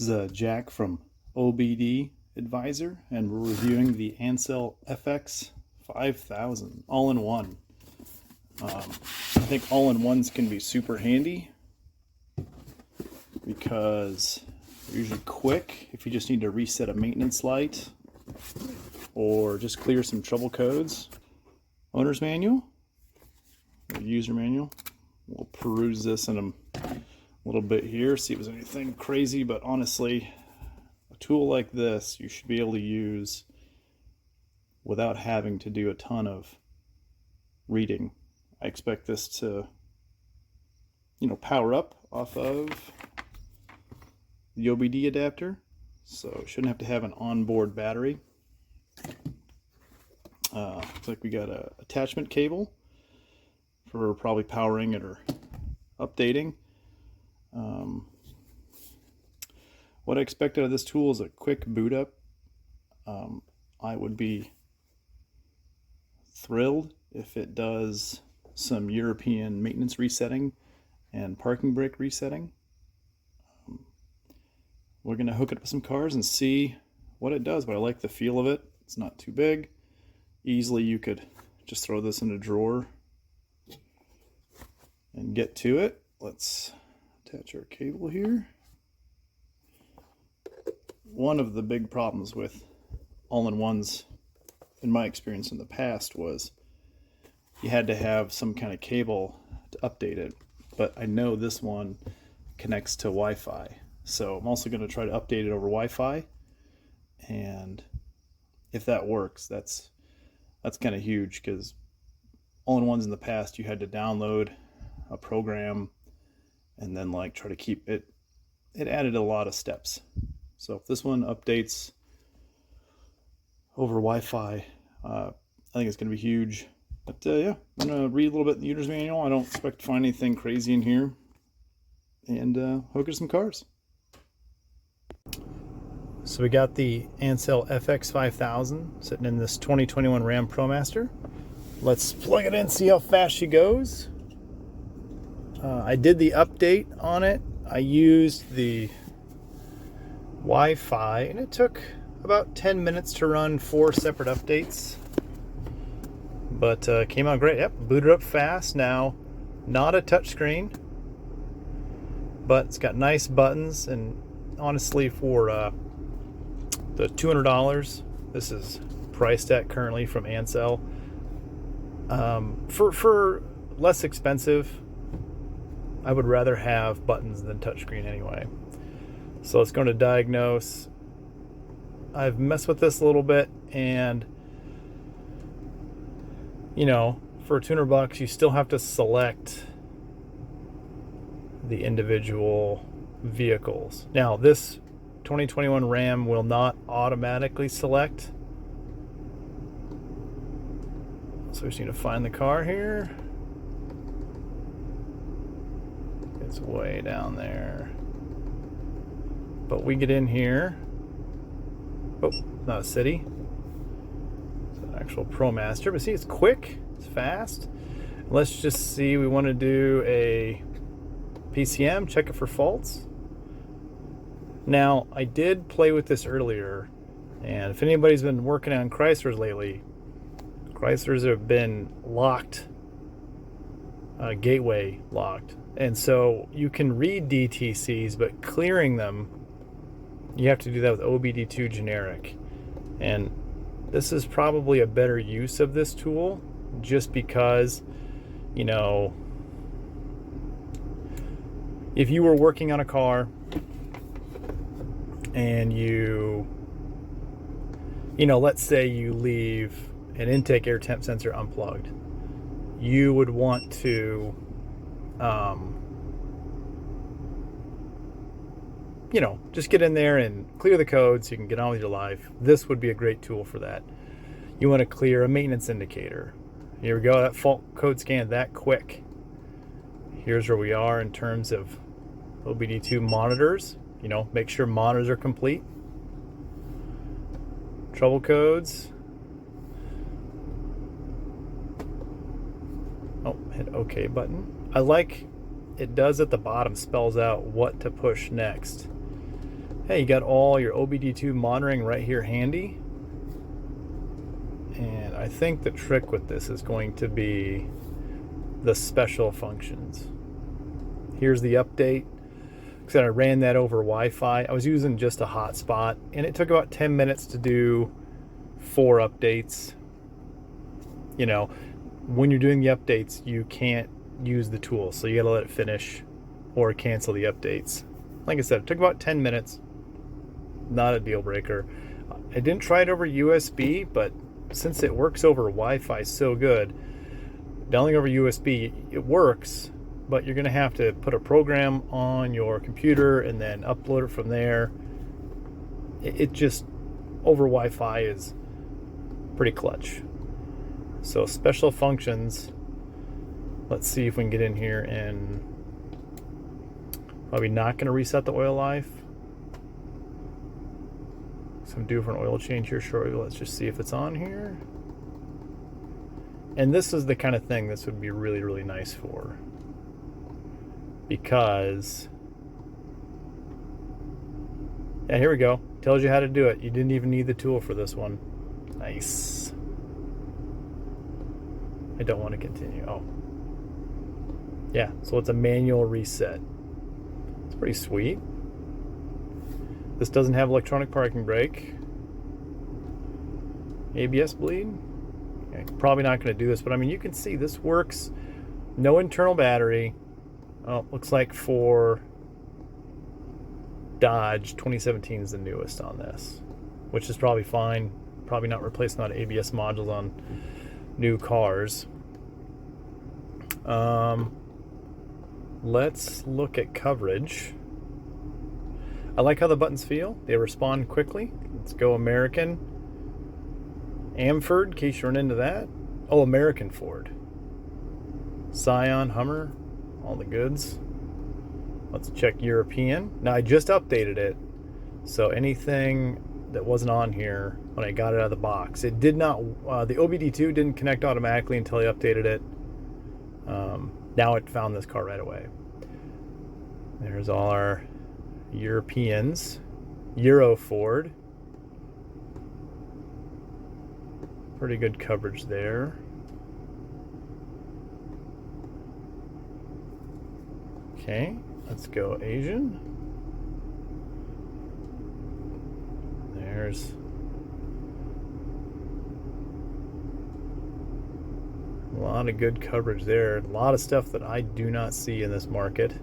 This is Jack from OBD Advisor, and we're reviewing the Ancel FX5000 all-in-one. I think all-in-ones can be super handy because they're usually quick if you just need to reset a maintenance light or just clear some trouble codes. Owner's manual, user manual. We'll peruse this in a little bit here, see if there's anything crazy, but honestly, a tool like this you should be able to use without having to do a ton of reading. I expect this to, power up off of the OBD adapter, so it shouldn't have to have an onboard battery. Looks like we got a attachment cable for probably powering it or updating. What I expect out of this tool is a quick boot up. I would be thrilled if it does some European maintenance resetting and parking brake resetting. We're going to hook it up with some cars and see what it does, but I like the feel of it. It's not too big. Easily you could just throw this in a drawer and get to it. Let's attach our cable here. One of the big problems with all-in-ones, in my experience in the past, was you had to have some kind of cable to update it. But I know this one connects to Wi-Fi, so I'm also going to try to update it over Wi-Fi. And if that works, that's kind of huge, because all-in-ones in the past you had to download a program and then try to keep it. It added a lot of steps. So if this one updates over Wi-Fi, I think it's going to be huge. But yeah, I'm going to read a little bit in the user's manual. I don't expect to find anything crazy in here. And hook it to some cars. So we got the Ancel FX5000 sitting in this 2021 Ram ProMaster. Let's plug it in, see how fast she goes. I did the update on it. I used the Wi-Fi, and it took about 10 minutes to run 4 separate updates. But came out great. Yep, booted up fast. Now, not a touchscreen, but it's got nice buttons, and honestly, for the $200 this is priced at currently from Ancel, for less expensive, I would rather have buttons than touchscreen anyway. So let's go to diagnose. I've messed with this a little bit, and for $200 you still have to select the individual vehicles. Now this 2021 Ram will not automatically select, so we just need to find the car here. It's way down there, but we get in here. Oh, not a city, it's an actual ProMaster, but see, it's quick, it's fast. Let's just see, we want to do a PCM, check it for faults. Now, I did play with this earlier, and if anybody's been working on Chryslers lately, Chryslers have been locked, gateway locked, and so you can read DTCs, but clearing them, you have to do that with OBD2 generic. And this is probably a better use of this tool, just because, if you were working on a car and let's say you leave an intake air temp sensor unplugged, you would want to just get in there and clear the code so you can get on with your life. This would be a great tool for that. You want to clear a maintenance indicator. Here we go, that fault code scan that quick. Here's where we are in terms of OBD2 monitors. Make sure monitors are complete. Trouble codes. Oh, hit OK button. I like it does at the bottom, spells out what to push next. Hey, you got all your OBD2 monitoring right here handy. And I think the trick with this is going to be the special functions. Here's the update. Because I ran that over Wi-Fi. I was using just a hotspot, and it took about 10 minutes to do 4 updates. You know, when you're doing the updates, you can't use the tool, so you gotta let it finish or cancel the updates. Like I said, it took about 10 minutes. Not a deal breaker. I didn't try it over USB, but since it works over Wi-Fi so good, dialing over USB, it works, but you're gonna have to put a program on your computer and then upload it from there. It just, over Wi-Fi, is pretty clutch. So special functions, let's see if we can get in here, and probably not gonna reset the oil life. So I'm due for an oil change here shortly. Let's just see if it's on here. And this is the kind of thing this would be really, really nice for. Because, yeah, here we go. Tells you how to do it. You didn't even need the tool for this one. Nice. I don't want to continue. Oh. Yeah, so it's a manual reset. It's pretty sweet. This doesn't have electronic parking brake. ABS bleed. Okay, probably not going to do this, but I mean, you can see this works. No internal battery. Oh, looks like for Dodge, 2017 is the newest on this, which is probably fine. Probably not replacing a lot of ABS modules on new cars. Let's look at coverage. I like how the buttons feel. They respond quickly. Let's go American. Amford, in case you run into that. Oh, American Ford. Scion, Hummer, all the goods. Let's check European. Now, I just updated it, so anything that wasn't on here when I got it out of the box, it did not, the OBD2 didn't connect automatically until I updated it. Now it found this car right away. There's all our Europeans. Euro Ford. Pretty good coverage there. Okay, let's go Asian. There's a lot of good coverage there. A lot of stuff that I do not see in this market.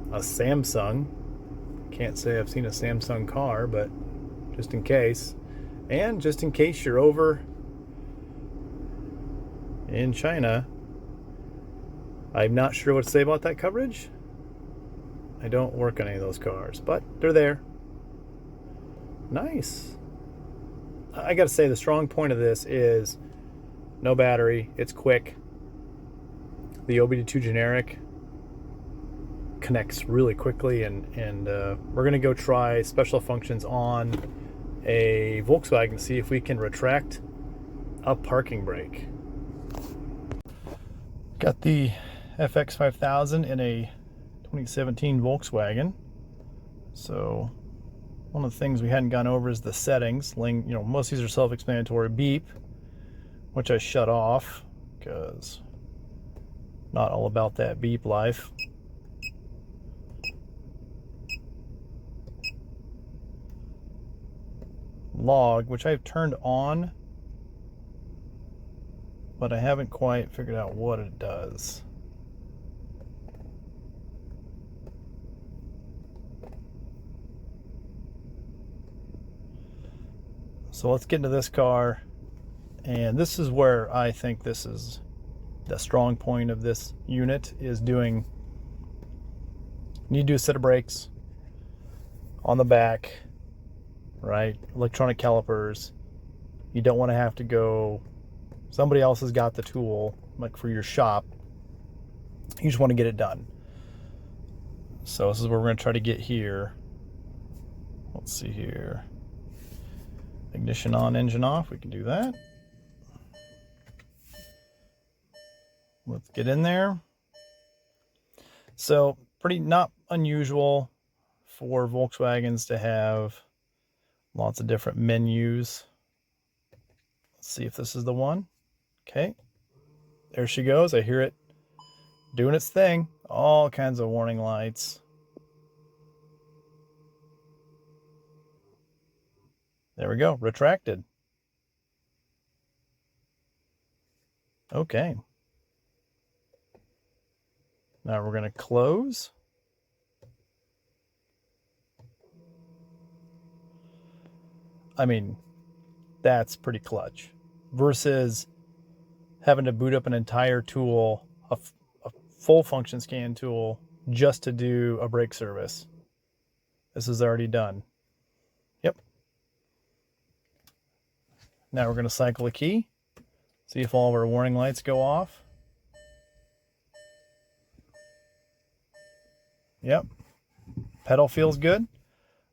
A Samsung. Can't say I've seen a Samsung car, but just in case. And just in case you're over in China, I'm not sure what to say about that coverage. I don't work on any of those cars, but they're there. Nice. I gotta say, the strong point of this is no battery, it's quick. The OBD2 generic connects really quickly, and we're gonna go try special functions on a Volkswagen to see if we can retract a parking brake. Got the FX5000 in a 2017 Volkswagen. So one of the things we hadn't gone over is the settings. You know, most of these are self-explanatory. Beep, which I shut off because not all about that beep life. Log, which I've turned on, but I haven't quite figured out what it does. So let's get into this car, and this is where I think this is the strong point of this unit, is doing, you need to do a set of brakes on the back, right? Electronic calipers. You don't want to have to go, somebody else has got the tool, like for your shop. You just want to get it done. So this is where we're going to try to get here. Let's see here. Ignition on, engine off. We can do that. Let's get in there. So pretty not unusual for Volkswagens to have lots of different menus. Let's see if this is the one. Okay, there she goes. I hear it doing its thing. All kinds of warning lights. There we go, retracted. Okay. Now we're going to close. I mean, that's pretty clutch. Versus having to boot up an entire tool, a full function scan tool, just to do a brake service. This is already done. Yep. Now we're going to cycle a key. See if all of our warning lights go off. Yep. Pedal feels good.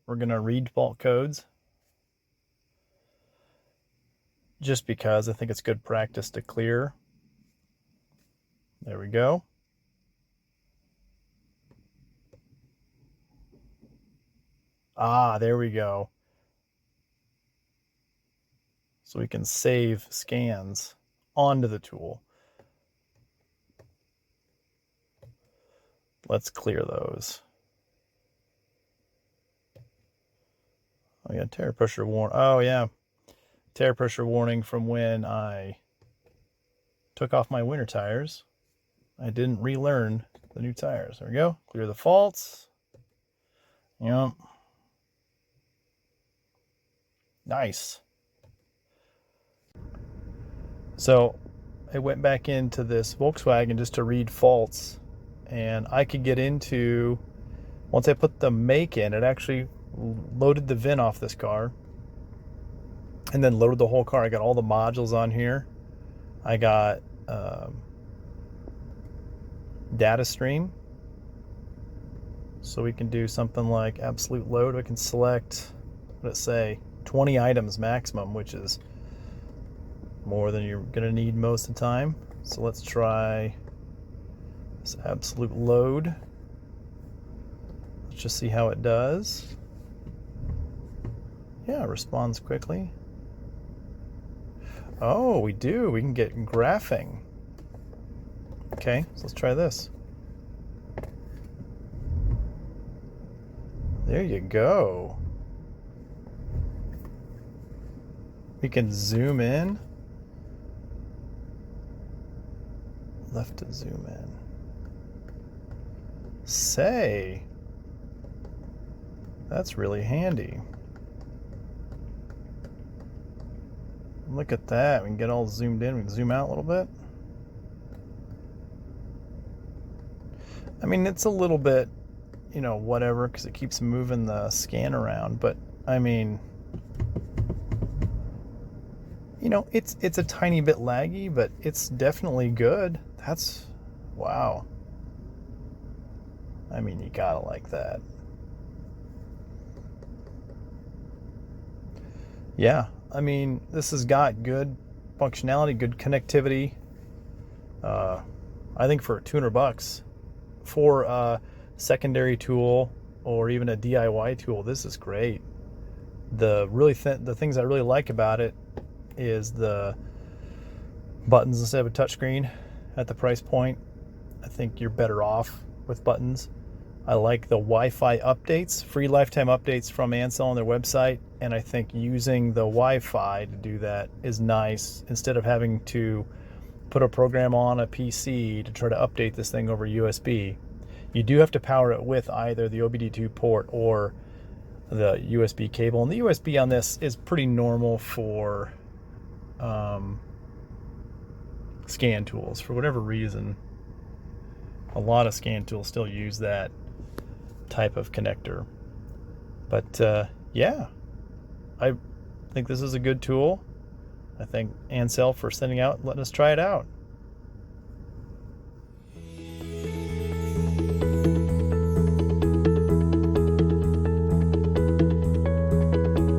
We're going to read default codes, just because I think it's good practice to clear. There we go. Ah, there we go. So we can save scans onto the tool. Let's clear those. Oh yeah, tire pressure warning. Oh yeah, tire pressure warning from when I took off my winter tires. I didn't relearn the new tires. There we go. Clear the faults. Yep. Nice. So I went back into this Volkswagen just to read faults, and I could get into, once I put the make in, it actually loaded the VIN off this car and then loaded the whole car. I got all the modules on here. I got data stream, so we can do something like absolute load. We can select, let's say 20 items maximum, which is more than you're going to need most of the time. So let's try this absolute load. Let's just see how it does. Yeah, it responds quickly. Oh, we do. We can get graphing. Okay, so let's try this. There you go. We can zoom in. Left to zoom in. Say, that's really handy. Look at that. We can get all zoomed in. We can zoom out a little bit. I mean, it's a little bit, you know, whatever, because it keeps moving the scan around. But, I mean, you know, it's a tiny bit laggy, but it's definitely good. That's, wow. I mean, you gotta like that. Yeah, I mean, this has got good functionality, good connectivity. I think for $200 for a secondary tool or even a DIY tool, this is great. The things I really like about it is the buttons instead of a touchscreen at the price point. I think you're better off with buttons. I like the Wi-Fi updates, free lifetime updates from Ancel on their website, and I think using the Wi-Fi to do that is nice instead of having to put a program on a PC to try to update this thing over USB. You do have to power it with either the OBD2 port or the USB cable, and the USB on this is pretty normal for scan tools. For whatever reason, a lot of scan tools still use that type of connector. But yeah, I think this is a good tool. I thank Ancel for sending out, letting us try it out.